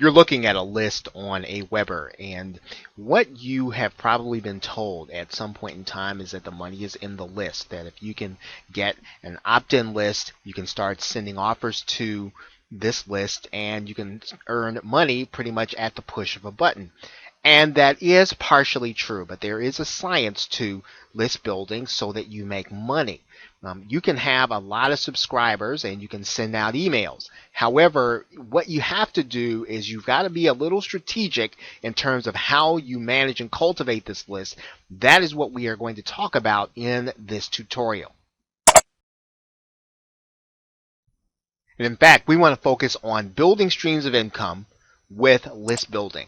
you're looking at a list on a Weber, and what you have probably been told at some point in time is that the money is in the list, that if you can get an opt-in list, you can start sending offers to this list and you can earn money pretty much at the push of a button. And that is partially true, but there is a science to list building so that you make money. You can have a lot of subscribers and you can send out emails. However, what you have to do is you've got to be a little strategic in terms of how you manage and cultivate this list. That is what we are going to talk about in this tutorial. And in fact, we want to focus on building streams of income with list building.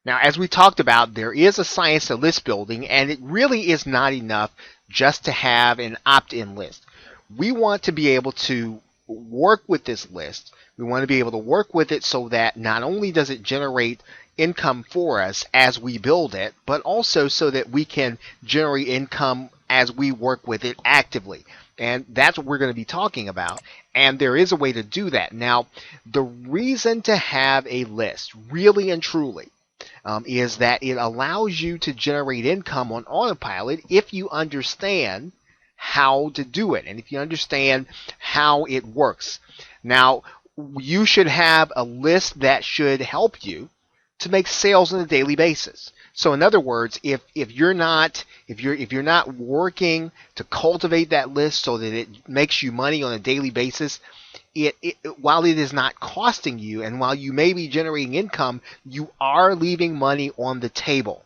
Now, as we talked about, there is a science to list building, and it really is not enough just to have an opt-in list. We want to be able to work with this list. We want to be able to work with it so that not only does it generate income for us as we build it, but also so that we can generate income as we work with it actively. And that's what we're going to be talking about. And there is a way to do that. Now, the reason to have a list, really and truly, is that it allows you to generate income on autopilot if you understand how to do it and if you understand how it works. Now, you should have a list that should help you to make sales on a daily basis. So in other words, if you're not working to cultivate that list so that it makes you money on a daily basis, while it is not costing you and while you may be generating income, you are leaving money on the table.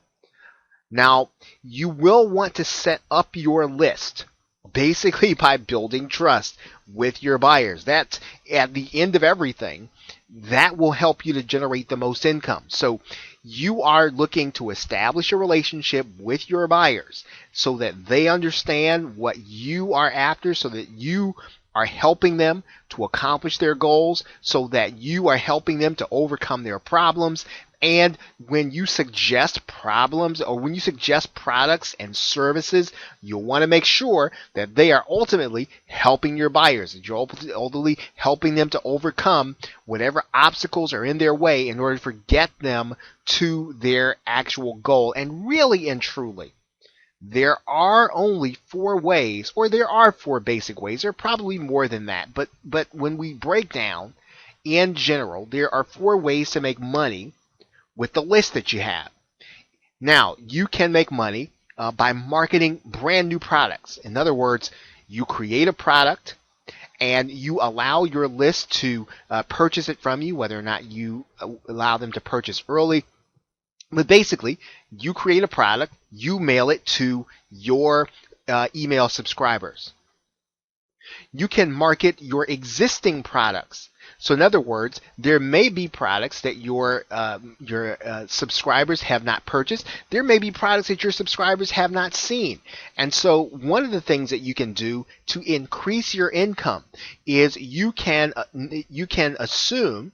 Now, you will want to set up your list basically by building trust with your buyers. That's at the end of everything. That will help you to generate the most income. So you are looking to establish a relationship with your buyers so that they understand what you are after, so that you are helping them to accomplish their goals, so that you are helping them to overcome their problems. And when you suggest problems or when you suggest products and services, you'll want to make sure that they are ultimately helping your buyers, that you're ultimately helping them to overcome whatever obstacles are in their way in order to get them to their actual goal. And really and truly, there are only 4 ways, or there are 4 basic ways. There are probably more than that. But when we break down, in general, there are 4 ways to make money with the list that you have. Now, you can make money by marketing brand new products. In other words, you create a product and you allow your list to purchase it from you, whether or not you allow them to purchase early. But basically, you create a product, you mail it to your email subscribers. You can market your existing products. So in other words, there may be products that your subscribers have not purchased. There may be products that your subscribers have not seen. And so one of the things that you can do to increase your income is you can assume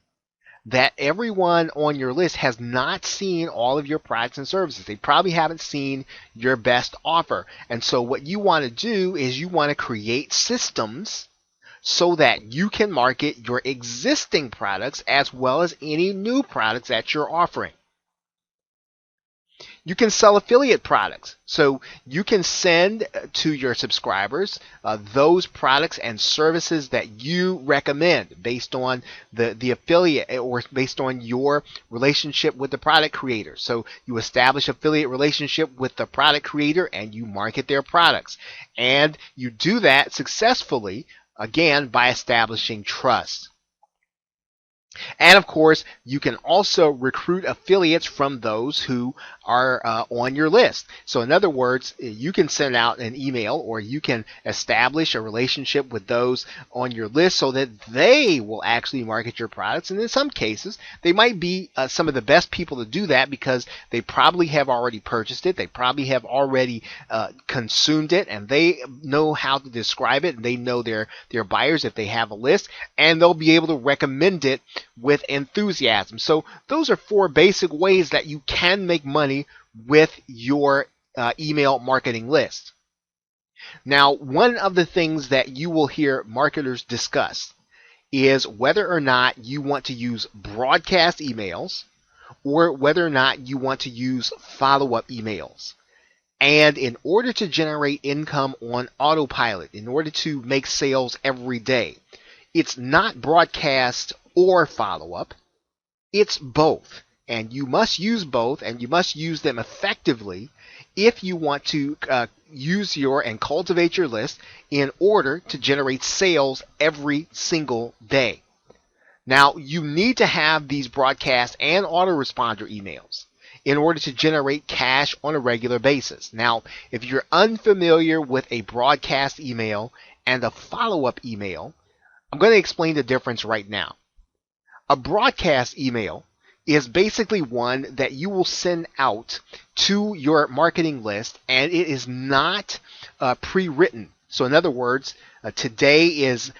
that everyone on your list has not seen all of your products and services. They probably haven't seen your best offer. And so what you want to do is you want to create systems so that you can market your existing products as well as any new products that you're offering. You can sell affiliate products. So you can send to your subscribers those products and services that you recommend based on the affiliate or based on your relationship with the product creator. So you establish affiliate relationship with the product creator and you market their products. And you do that successfully, again, by establishing trust. And of course, you can also recruit affiliates from those who are on your list. So in other words, you can send out an email or you can establish a relationship with those on your list so that they will actually market your products. And in some cases, they might be some of the best people to do that because they probably have already purchased it. They probably have already consumed it and they know how to describe it. And they know their buyers if they have a list, and they'll be able to recommend it with enthusiasm. So those are 4 basic ways that you can make money with your email marketing list. Now, one of the things that you will hear marketers discuss is whether or not you want to use broadcast emails or whether or not you want to use follow-up emails. And in order to generate income on autopilot, in order to make sales every day, it's not broadcast or follow-up, it's both. And you must use both, and you must use them effectively if you want to use and cultivate your list in order to generate sales every single day. Now, you need to have these broadcast and autoresponder emails in order to generate cash on a regular basis. Now, if you're unfamiliar with a broadcast email and a follow-up email, I'm going to explain the difference right now. A broadcast email is basically one that you will send out to your marketing list, and it is not pre-written. So in other words, if today is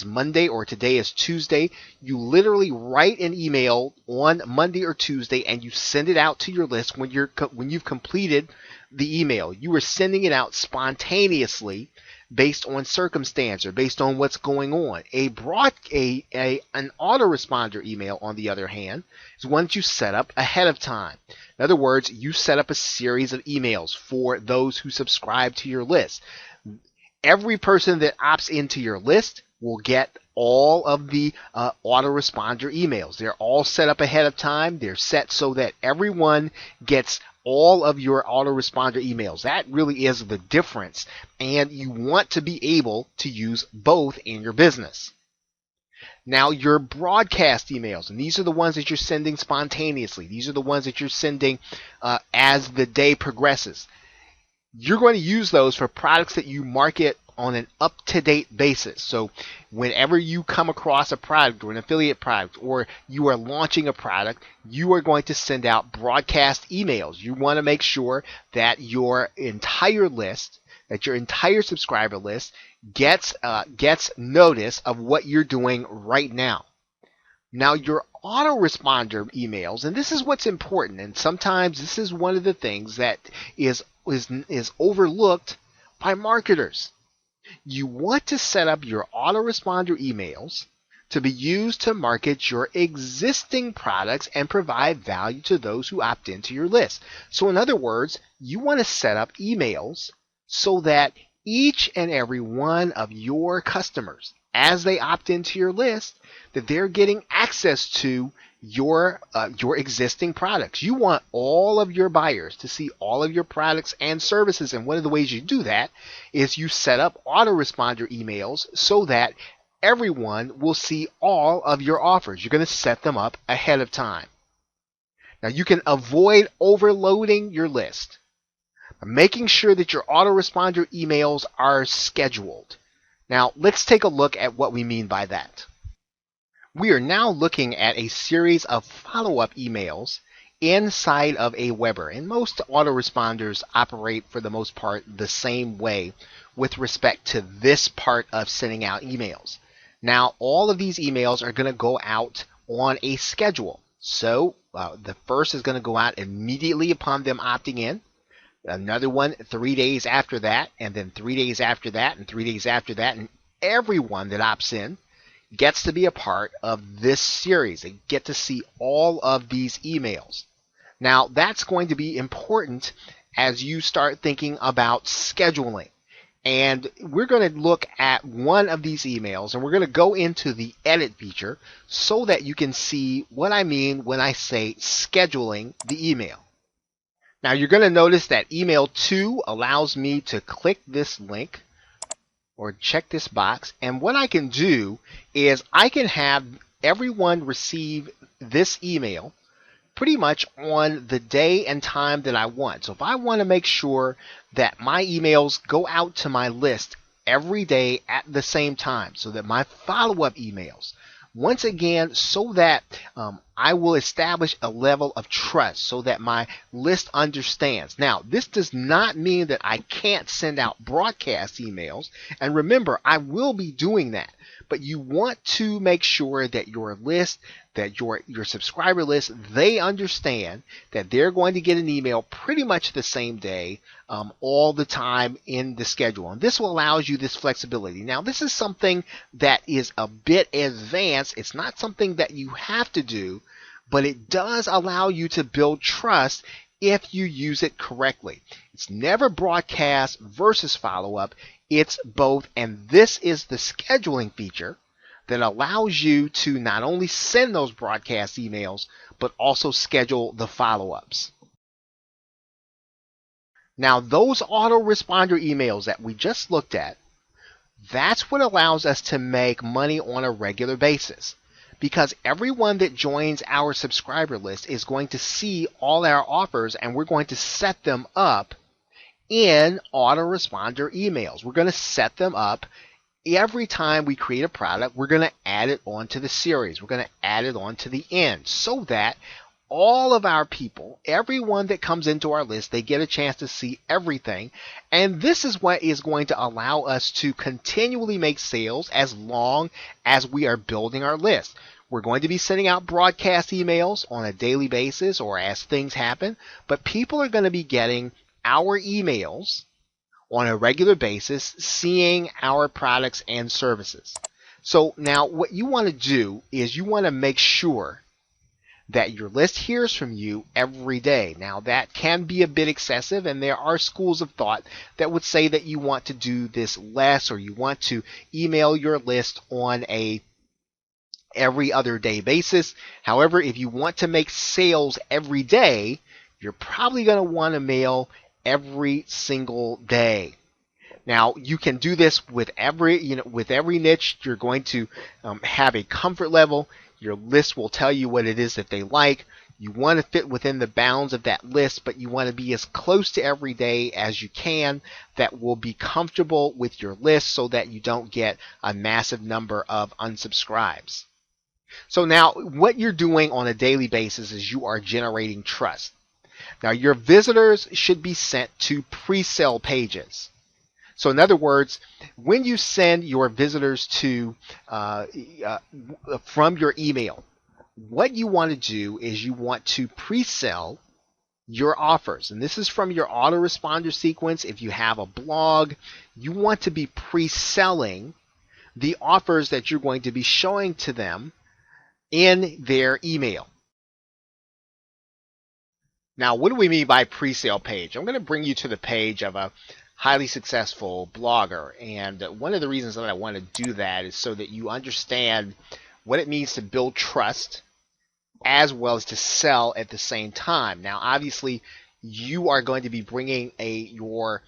Monday or today is Tuesday, you literally write an email on Monday or Tuesday and you send it out to your list when you've completed the email. You are sending it out spontaneously based on circumstance or based on what's going on. An autoresponder email, on the other hand, is one that you set up ahead of time. In other words, you set up a series of emails for those who subscribe to your list. Every person that opts into your list will get all of the autoresponder emails. They're all set up ahead of time. They're set so that everyone gets all of your autoresponder emails. That really is the difference, and you want to be able to use both in your business. Now, your broadcast emails, and these are the ones that you're sending spontaneously. These are the ones that you're sending as the day progresses. You're going to use those for products that you market on an up-to-date basis. So whenever you come across a product or an affiliate product, or you are launching a product, you are going to send out broadcast emails. You want to make sure that your entire list, that your entire subscriber list gets notice of what you're doing right now. Now, your autoresponder emails, and this is what's important, and sometimes this is one of the things that is overlooked by marketers. You want to set up your autoresponder emails to be used to market your existing products and provide value to those who opt into your list. So in other words, you want to set up emails so that each and every one of your customers, as they opt into your list, that they're getting access to your existing products. You want all of your buyers to see all of your products and services, and one of the ways you do that is you set up autoresponder emails so that everyone will see all of your offers. You're going to set them up ahead of time. Now, you can avoid overloading your list by making sure that your autoresponder emails are scheduled. Now, let's take a look at what we mean by that. We are now looking at a series of follow-up emails inside of a Weber, and most autoresponders operate for the most part the same way with respect to this part of sending out emails. Now, all of these emails are going to go out on a schedule. So the first is going to go out immediately upon them opting in. Another one 3 days after that, and then 3 days after that, and 3 days after that, and everyone that opts in gets to be a part of this series. They get to see all of these emails. Now, that's going to be important as you start thinking about scheduling. And we're going to look at one of these emails, and we're going to go into the edit feature so that you can see what I mean when I say scheduling the email. Now, you're going to notice that email 2 allows me to click this link or check this box, and what I can do is I can have everyone receive this email pretty much on the day and time that I want. So if I want to make sure that my emails go out to my list every day at the same time, so that my follow-up emails, once again, so that I will establish a level of trust so that my list understands. Now, this does not mean that I can't send out broadcast emails. And remember, I will be doing that. But you want to make sure that your list that your subscriber list, they understand that they're going to get an email pretty much the same day, all the time in the schedule. And this will allow you this flexibility. Now, this is something that is a bit advanced. It's not something that you have to do, but it does allow you to build trust if you use it correctly. It's never broadcast versus follow-up. It's both, and this is the scheduling feature that allows you to not only send those broadcast emails, but also schedule the follow-ups. Now, those autoresponder emails that we just looked at, that's what allows us to make money on a regular basis. Because everyone that joins our subscriber list is going to see all our offers, and we're going to set them up in autoresponder emails. We're going to set them up. Every time we create a product, we're going to add it onto the series. We're going to add it onto the end so that all of our people, everyone that comes into our list, they get a chance to see everything. And this is what is going to allow us to continually make sales as long as we are building our list. We're going to be sending out broadcast emails on a daily basis or as things happen, but people are going to be getting our emails on a regular basis, seeing our products and services. So now what you want to do is you want to make sure that your list hears from you every day. Now that can be a bit excessive, and there are schools of thought that would say that you want to do this less, or you want to email your list on a every other day basis. However, if you want to make sales every day, you're probably going to want to mail every single day. Now, you can do this with every niche. You're going to have a comfort level. Your list will tell you what it is that they like. You want to fit within the bounds of that list, but you want to be as close to every day as you can that will be comfortable with your list so that you don't get a massive number of unsubscribes. So now what you're doing on a daily basis is you are generating trust. Now, your visitors should be sent to pre-sale pages. So in other words, when you send your visitors to from your email, what you want to do is you want to pre-sell your offers. And this is from your autoresponder sequence. If you have a blog, you want to be pre-selling the offers that you're going to be showing to them in their email. Now, what do we mean by pre-sale page? I'm going to bring you to the page of a highly successful blogger, and one of the reasons that I want to do that is so that you understand what it means to build trust as well as to sell at the same time. Now, obviously, you are going to be bringing your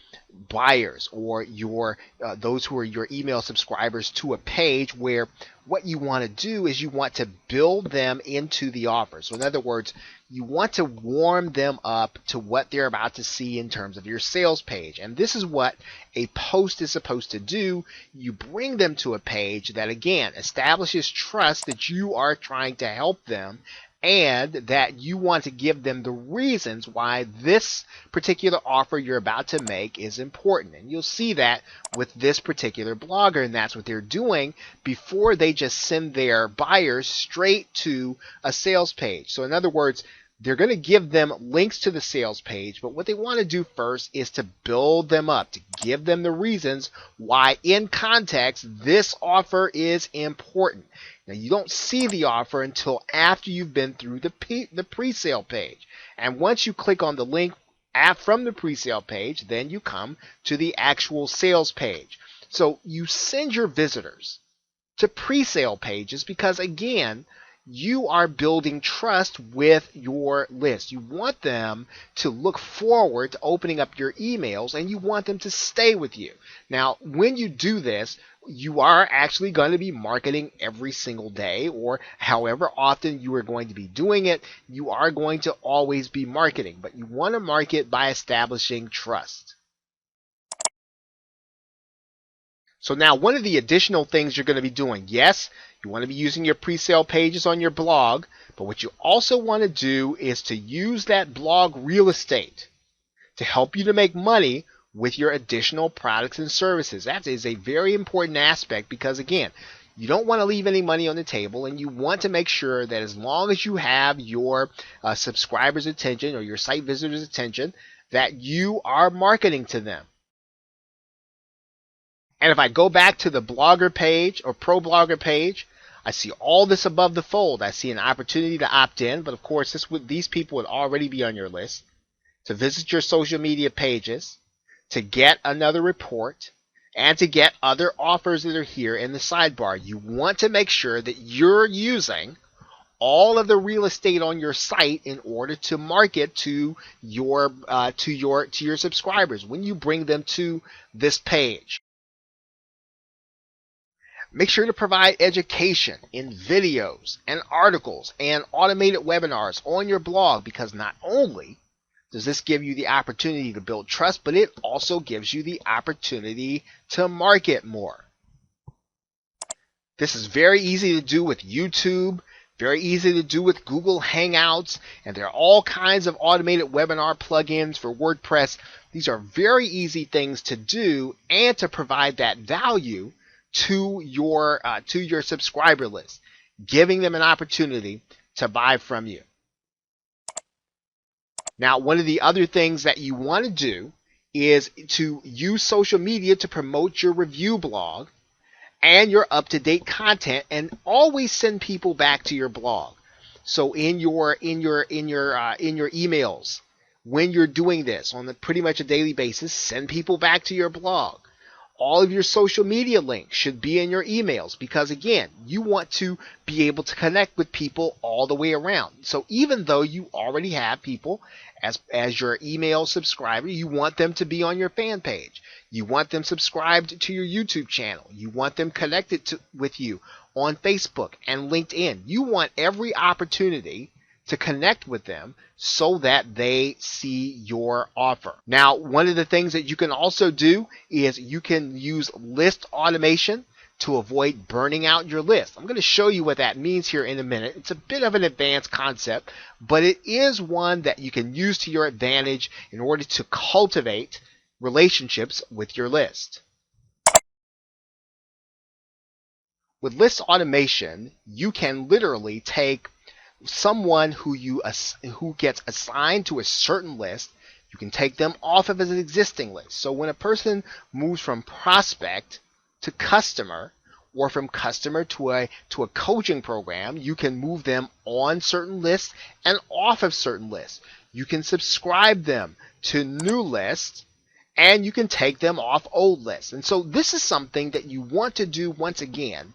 buyers or your those who are your email subscribers to a page where what you want to do is you want to build them into the offer. So in other words, you want to warm them up to what they're about to see in terms of your sales page. And this is what a post is supposed to do. You bring them to a page that, again, establishes trust that you are trying to help them and that you want to give them the reasons why this particular offer you're about to make is important. And you'll see that with this particular blogger, and that's what they're doing before they just send their buyers straight to a sales page. So in other words, they're going to give them links to the sales page, but what they want to do first is to build them up, to give them the reasons why in context this offer is important. Now, you don't see the offer until after you've been through the pre-sale page. And once you click on the link from the pre-sale page, then you come to the actual sales page. So you send your visitors to pre-sale pages because, again, you are building trust with your list. You want them to look forward to opening up your emails, and you want them to stay with you. Now, when you do this, you are actually going to be marketing every single day, or however often you are going to be doing it. You are going to always be marketing, but you want to market by establishing trust. So now, one of the additional things you're going to be doing, yes, you want to be using your pre-sale pages on your blog, but what you also want to do is to use that blog real estate to help you to make money with your additional products and services. That is a very important aspect because, again, You don't want to leave any money on the table, and you want to make sure that as long as you have your subscribers' attention or your site visitors' attention, that you are marketing to them. And if I go back to the blogger page or pro blogger page, I see all this above the fold. I see an opportunity to opt in, but of course these people would already be on your list, to visit your social media pages, to get another report, and to get other offers that are here in the sidebar. You want to make sure that you're using all of the real estate on your site in order to market to your subscribers when you bring them to this page. Make sure to provide education in videos and articles and automated webinars on your blog, because not only does this give you the opportunity to build trust, but it also gives you the opportunity to market more. This is very easy to do with YouTube, very easy to do with Google Hangouts, and there are all kinds of automated webinar plugins for WordPress. These are very easy things to do and to provide that value to your subscriber list, giving them an opportunity to buy from you. Now, one of the other things that you want to do is to use social media to promote your review blog and your up-to-date content, and always send people back to your blog. So in your emails, when you're doing this on pretty much a daily basis, send people back to your blog. All of your social media links should be in your emails, because again, you want to be able to connect with people all the way around. So even though you already have people as your email subscriber, you want them to be on your fan page. You want them subscribed to your YouTube channel. You want them connected with you on Facebook and LinkedIn. You want every opportunity to connect with them so that they see your offer. Now, one of the things that you can also do is you can use list automation to avoid burning out your list. I'm going to show you what that means here in a minute. It's a bit of an advanced concept, but it is one that you can use to your advantage in order to cultivate relationships with your list. With list automation, you can literally take someone who gets assigned to a certain list. You can take them off of an existing list. So when a person moves from prospect to customer, or from customer to a coaching program, you can move them on certain lists and off of certain lists. You can subscribe them to new lists, and you can take them off old lists. And so this is something that you want to do. Once again,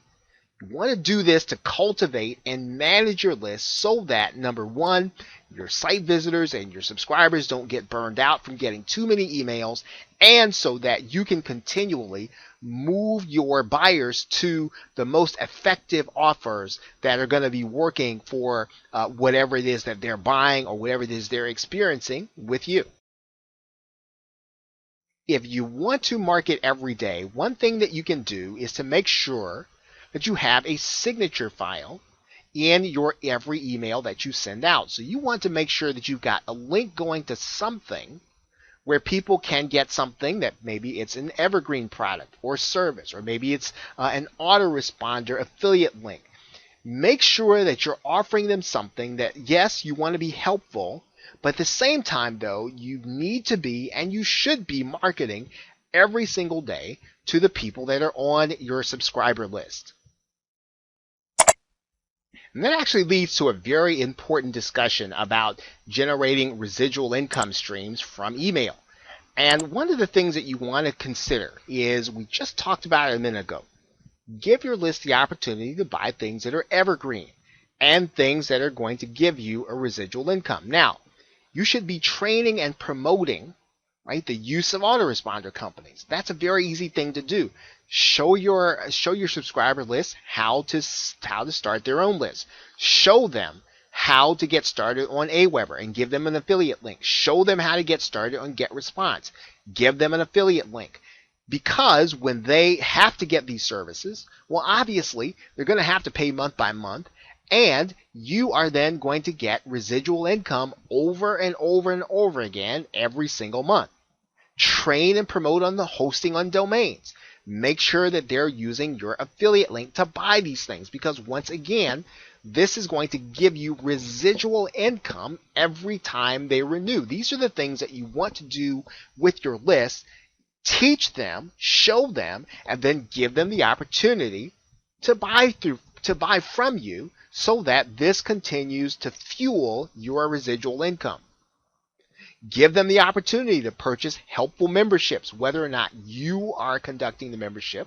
you want to do this to cultivate and manage your list so that, number one, your site visitors and your subscribers don't get burned out from getting too many emails, and so that you can continually move your buyers to the most effective offers that are going to be working for whatever it is that they're buying or whatever it is they're experiencing with you. If you want to market every day, one thing that you can do is to make sure that you have a signature file in your every email that you send out. So you want to make sure that you've got a link going to something where people can get something that maybe it's an evergreen product or service, or maybe it's an autoresponder affiliate link. Make sure that you're offering them something that, yes, you want to be helpful, but at the same time, though, you need to be and you should be marketing every single day to the people that are on your subscriber list. And that actually leads to a very important discussion about generating residual income streams from email. And one of the things that you want to consider is, we just talked about it a minute ago, give your list the opportunity to buy things that are evergreen and things that are going to give you a residual income. Now, you should be training and promoting, right, the use of autoresponder companies. That's a very easy thing to do. Show your subscriber list how to start their own list. Show them how to get started on Aweber and give them an affiliate link. Show them how to get started on GetResponse. Give them an affiliate link. Because when they have to get these services, well, obviously, they're going to have to pay month by month, and you are then going to get residual income over and over and over again every single month. Train and promote on the hosting on domains. make sure that they're using your affiliate link to buy these things, because once again, this is going to give you residual income every time they renew. These are the things that you want to do with your list. Teach them, show them, and then give them the opportunity to buy from you, so that this continues to fuel your residual income. Give them the opportunity to purchase helpful memberships, whether or not you are conducting the membership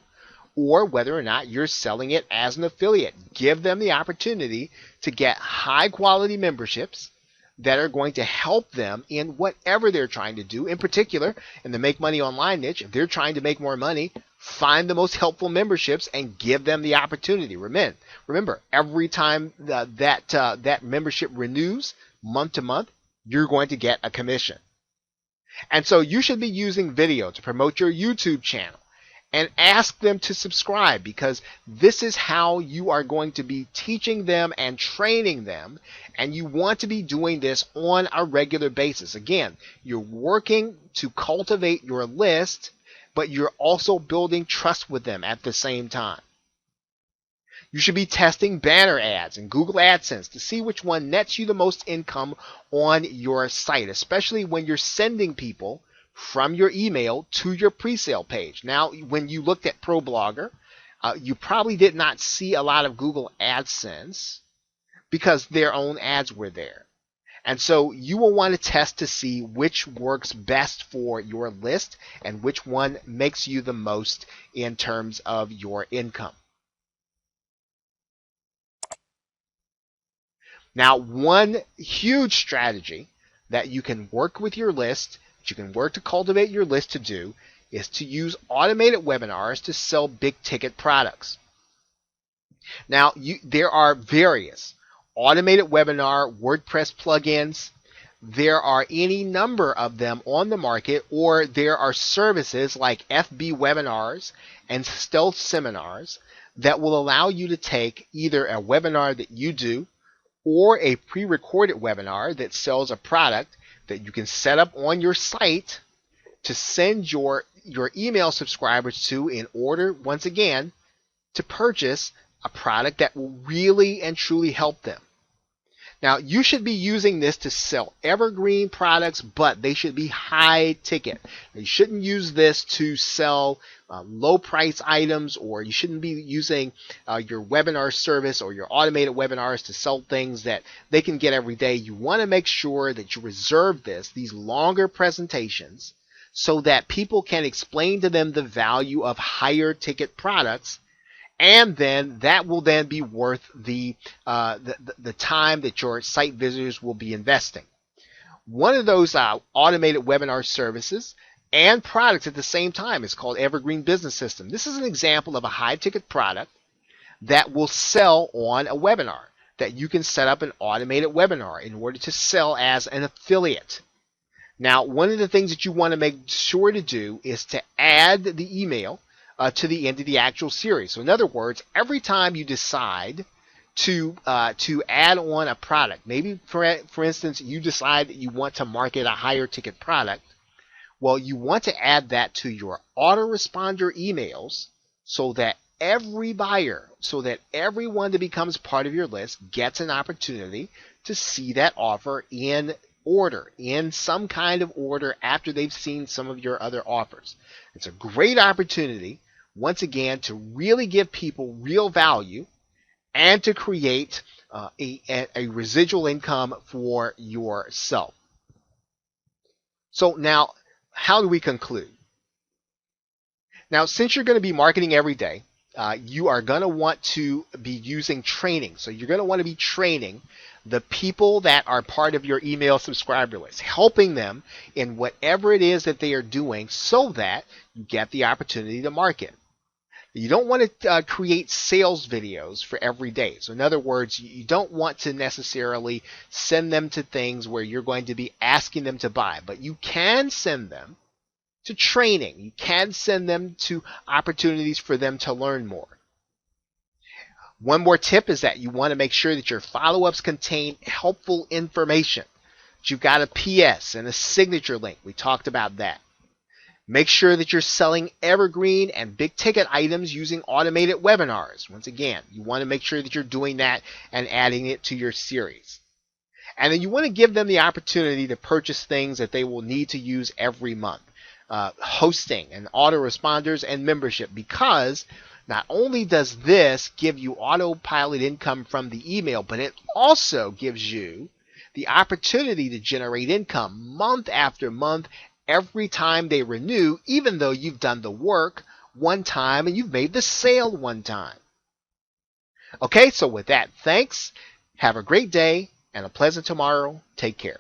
or whether or not you're selling it as an affiliate. Give them the opportunity to get high quality memberships that are going to help them in whatever they're trying to do. In particular, in the Make Money Online niche, if they're trying to make more money, find the most helpful memberships and give them the opportunity. Remember, every time that membership renews month to month, you're going to get a commission. And so you should be using video to promote your YouTube channel, and ask them to subscribe, because this is how you are going to be teaching them and training them, and you want to be doing this on a regular basis. Again, you're working to cultivate your list, but you're also building trust with them at the same time. You should be testing banner ads and Google AdSense to see which one nets you the most income on your site, especially when you're sending people from your email to your pre-sale page. Now, when you looked at ProBlogger, you probably did not see a lot of Google AdSense because their own ads were there. And so you will want to test to see which works best for your list and which one makes you the most in terms of your income. Now, one huge strategy that you can work with your list, that you can work to cultivate your list to do, is to use automated webinars to sell big ticket products. Now, there are various automated webinar WordPress plugins. There are any number of them on the market, or there are services like FB Webinars and Stealth Seminars that will allow you to take either a webinar that you do or a pre-recorded webinar that sells a product that you can set up on your site to send your email subscribers to, in order, once again, to purchase a product that will really and truly help them. Now, you should be using this to sell evergreen products, but they should be high ticket. You shouldn't use this to sell low price items, or you shouldn't be using your webinar service or your automated webinars to sell things that they can get every day. You want to make sure that you reserve these longer presentations, so that people can explain to them the value of higher ticket products, and then that will then be worth the time that your site visitors will be investing. One of those automated webinar services and products at the same time is called Evergreen Business System. This is an example of a high ticket product that will sell on a webinar, that you can set up an automated webinar in order to sell as an affiliate. Now, one of the things that you want to make sure to do is to add the email to the end of the actual series. So in other words, every time you decide to add on a product, maybe for instance, you decide that you want to market a higher ticket product, well, you want to add that to your autoresponder emails, so that every buyer, so that everyone that becomes part of your list gets an opportunity to see that offer in some kind of order after they've seen some of your other offers. It's a great opportunity, once again, to really give people real value and to create a residual income for yourself. So now, how do we conclude? Now, since you're going to be marketing every day, you are going to want to be using training. So you're going to want to be training the people that are part of your email subscriber list, helping them in whatever it is that they are doing, so that you get the opportunity to market. You don't want to create sales videos for every day. So in other words, you don't want to necessarily send them to things where you're going to be asking them to buy, but you can send them to training. You can send them to opportunities for them to learn more. One more tip is that you want to make sure that your follow-ups contain helpful information. That you've got a PS and a signature link. We talked about that. Make sure that you're selling evergreen and big ticket items using automated webinars. Once again, you want to make sure that you're doing that and adding it to your series. And then you want to give them the opportunity to purchase things that they will need to use every month. Hosting and autoresponders and membership, because not only does this give you autopilot income from the email, but it also gives you the opportunity to generate income month after month every time they renew, even though you've done the work one time and you've made the sale one time. Okay, so with that, thanks. Have a great day and a pleasant tomorrow. Take care.